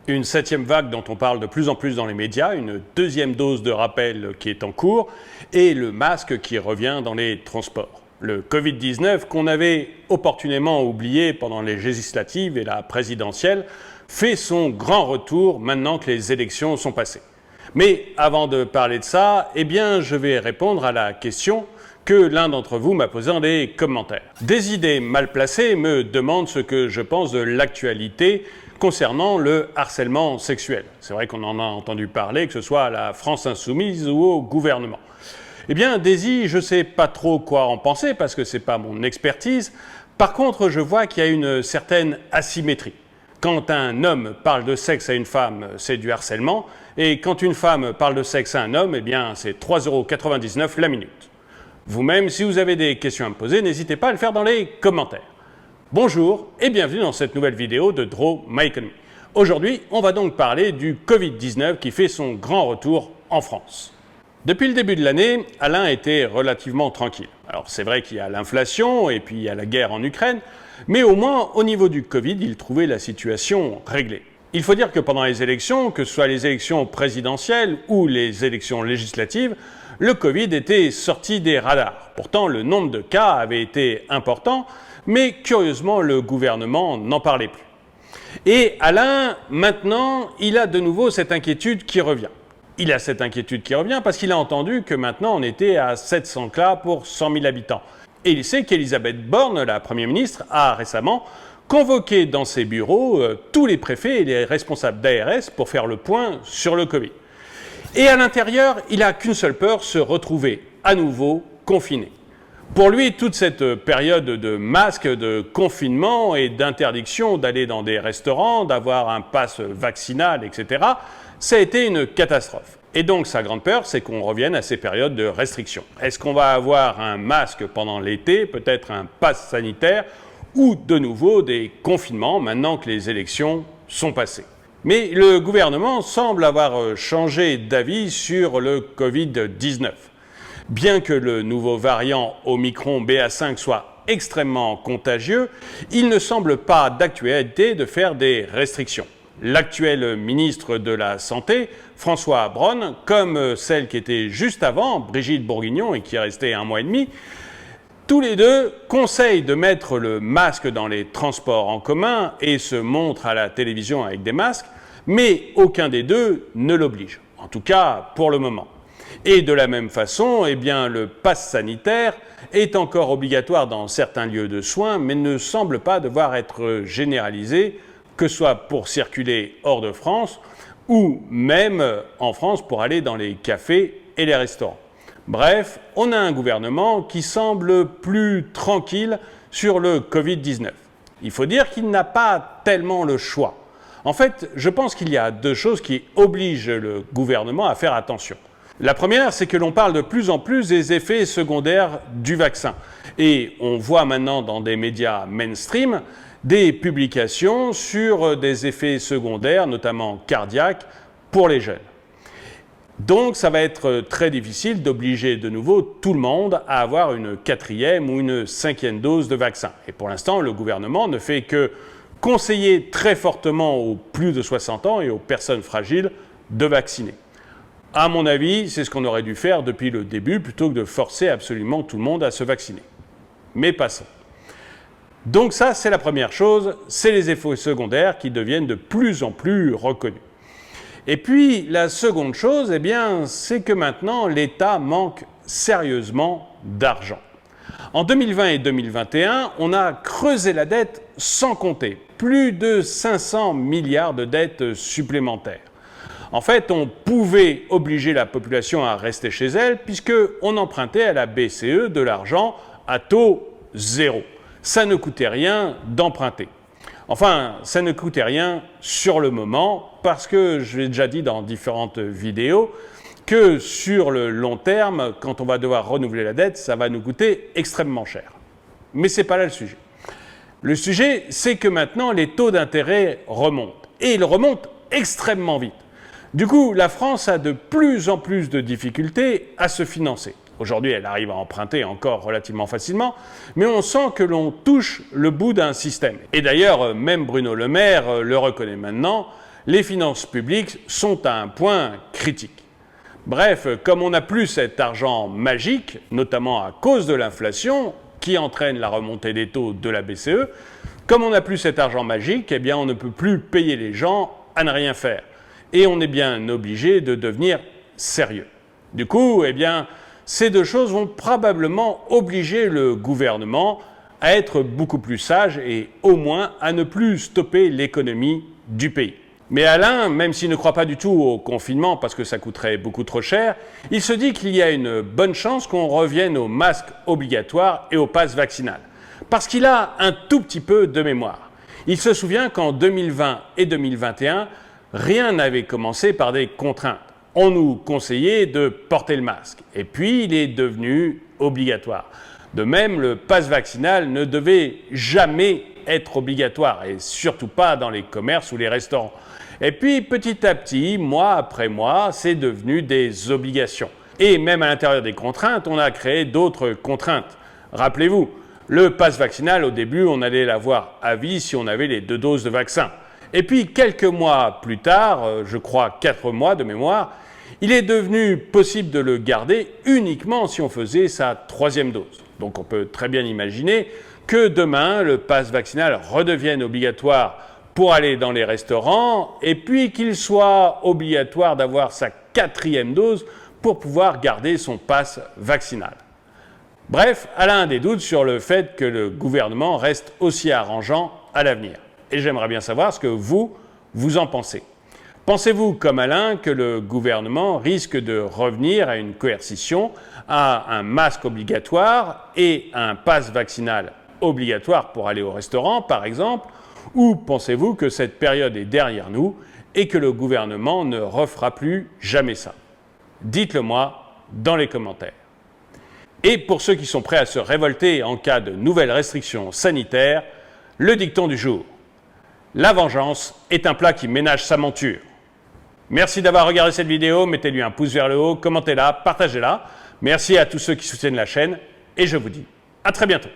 Une 7e vague dont on parle de plus en plus dans les médias, une 2e dose de rappel qui est en cours et le masque qui revient dans les transports. Le Covid-19 qu'on avait opportunément oublié pendant les législatives et la présidentielle fait son grand retour maintenant que les élections sont passées. Mais avant de parler de ça, je vais répondre à la question que l'un d'entre vous m'a posée dans les commentaires. Des idées mal placées me demandent ce que je pense de l'actualité concernant le harcèlement sexuel. C'est vrai qu'on en a entendu parler, que ce soit à la France Insoumise ou au gouvernement. Daisy, je ne sais pas trop quoi en penser parce que ce n'est pas mon expertise. Par contre, je vois qu'il y a une certaine asymétrie. Quand un homme parle de sexe à une femme, c'est du harcèlement. Et quand une femme parle de sexe à un homme, c'est 3,99 € la minute. Vous-même, si vous avez des questions à me poser, n'hésitez pas à le faire dans les commentaires. Bonjour et bienvenue dans cette nouvelle vidéo de Draw My Economy. Aujourd'hui, on va donc parler du Covid-19 qui fait son grand retour en France. Depuis le début de l'année, Alain était relativement tranquille. Alors c'est vrai qu'il y a l'inflation et puis il y a la guerre en Ukraine, mais au moins au niveau du Covid, il trouvait la situation réglée. Il faut dire que pendant les élections, que ce soit les élections présidentielles ou les élections législatives, le Covid était sorti des radars. Pourtant, le nombre de cas avait été important, mais curieusement, le gouvernement n'en parlait plus. Et Alain, maintenant, il a de nouveau cette inquiétude qui revient. Il a cette inquiétude qui revient parce qu'il a entendu que maintenant on était à 700 cas pour 100 000 habitants. Et il sait qu'Elisabeth Borne, la Première ministre, a récemment convoqué dans ses bureaux tous les préfets et les responsables d'ARS pour faire le point sur le Covid. Et à l'intérieur, il n'a qu'une seule peur, se retrouver à nouveau confiné. Pour lui, toute cette période de masque, de confinement et d'interdiction d'aller dans des restaurants, d'avoir un pass vaccinal, etc., ça a été une catastrophe. Et donc, sa grande peur, c'est qu'on revienne à ces périodes de restriction. Est-ce qu'on va avoir un masque pendant l'été, peut-être un pass sanitaire, ou de nouveau des confinements maintenant que les élections sont passées? Mais le gouvernement semble avoir changé d'avis sur le Covid-19. Bien que le nouveau variant Omicron BA5 soit extrêmement contagieux, il ne semble pas d'actualité de faire des restrictions. L'actuel ministre de la Santé, François Braun, comme celle qui était juste avant, Brigitte Bourguignon, et qui est restée 1 mois et demi, tous les deux conseillent de mettre le masque dans les transports en commun et se montrent à la télévision avec des masques, mais aucun des deux ne l'oblige, en tout cas pour le moment. Et de la même façon, le pass sanitaire est encore obligatoire dans certains lieux de soins, mais ne semble pas devoir être généralisé, que ce soit pour circuler hors de France ou même en France pour aller dans les cafés et les restaurants. Bref, on a un gouvernement qui semble plus tranquille sur le Covid-19. Il faut dire qu'il n'a pas tellement le choix. En fait, je pense qu'il y a 2 choses qui obligent le gouvernement à faire attention. La première, c'est que l'on parle de plus en plus des effets secondaires du vaccin. Et on voit maintenant dans des médias mainstream des publications sur des effets secondaires, notamment cardiaques, pour les jeunes. Donc, ça va être très difficile d'obliger de nouveau tout le monde à avoir une 4e ou une 5e dose de vaccin. Et pour l'instant, le gouvernement ne fait que conseiller très fortement aux plus de 60 ans et aux personnes fragiles de vacciner. À mon avis, c'est ce qu'on aurait dû faire depuis le début, plutôt que de forcer absolument tout le monde à se vacciner. Mais passons. Donc ça, c'est la première chose, c'est les effets secondaires qui deviennent de plus en plus reconnus. Et puis, la seconde chose, c'est que maintenant, l'État manque sérieusement d'argent. En 2020 et 2021, on a creusé la dette sans compter, plus de 500 milliards de dettes supplémentaires. En fait, on pouvait obliger la population à rester chez elle puisqu'on empruntait à la BCE de l'argent à taux 0. Ça ne coûtait rien d'emprunter. Enfin, ça ne coûtait rien sur le moment parce que, je l'ai déjà dit dans différentes vidéos, que sur le long terme, quand on va devoir renouveler la dette, ça va nous coûter extrêmement cher. Mais ce n'est pas là le sujet. Le sujet, c'est que maintenant, les taux d'intérêt remontent. Et ils remontent extrêmement vite. Du coup, la France a de plus en plus de difficultés à se financer. Aujourd'hui, elle arrive à emprunter encore relativement facilement, mais on sent que l'on touche le bout d'un système. Et d'ailleurs, même Bruno Le Maire le reconnaît maintenant, les finances publiques sont à un point critique. Bref, comme on n'a plus cet argent magique, notamment à cause de l'inflation, qui entraîne la remontée des taux de la BCE, comme on n'a plus cet argent magique, eh bien on ne peut plus payer les gens à ne rien faire. Et on est bien obligé de devenir sérieux. Du coup, eh bien, ces deux choses vont probablement obliger le gouvernement à être beaucoup plus sage et au moins à ne plus stopper l'économie du pays. Mais Alain, même s'il ne croit pas du tout au confinement parce que ça coûterait beaucoup trop cher, il se dit qu'il y a une bonne chance qu'on revienne au masque obligatoire et au pass vaccinal. Parce qu'il a un tout petit peu de mémoire. Il se souvient qu'en 2020 et 2021, rien n'avait commencé par des contraintes. On nous conseillait de porter le masque. Et puis, il est devenu obligatoire. De même, le pass vaccinal ne devait jamais être obligatoire, et surtout pas dans les commerces ou les restaurants. Et puis, petit à petit, mois après mois, c'est devenu des obligations. Et même à l'intérieur des contraintes, on a créé d'autres contraintes. Rappelez-vous, le pass vaccinal, au début, on allait l'avoir à vie si on avait les 2 doses de vaccin. Et puis, quelques mois plus tard, je crois 4 mois de mémoire, il est devenu possible de le garder uniquement si on faisait sa 3e dose. Donc on peut très bien imaginer que demain, le pass vaccinal redevienne obligatoire pour aller dans les restaurants et puis qu'il soit obligatoire d'avoir sa 4e dose pour pouvoir garder son pass vaccinal. Bref, Alain a des doutes sur le fait que le gouvernement reste aussi arrangeant à l'avenir. Et j'aimerais bien savoir ce que vous en pensez. Pensez-vous, comme Alain, que le gouvernement risque de revenir à une coercition, à un masque obligatoire et à un pass vaccinal obligatoire pour aller au restaurant, par exemple, ou pensez-vous que cette période est derrière nous et que le gouvernement ne refera plus jamais ça? Dites-le moi dans les commentaires. Et pour ceux qui sont prêts à se révolter en cas de nouvelles restrictions sanitaires, le dicton du jour. La vengeance est un plat qui ménage sa monture. Merci d'avoir regardé cette vidéo, mettez-lui un pouce vers le haut, commentez-la, partagez-la. Merci à tous ceux qui soutiennent la chaîne et je vous dis à très bientôt.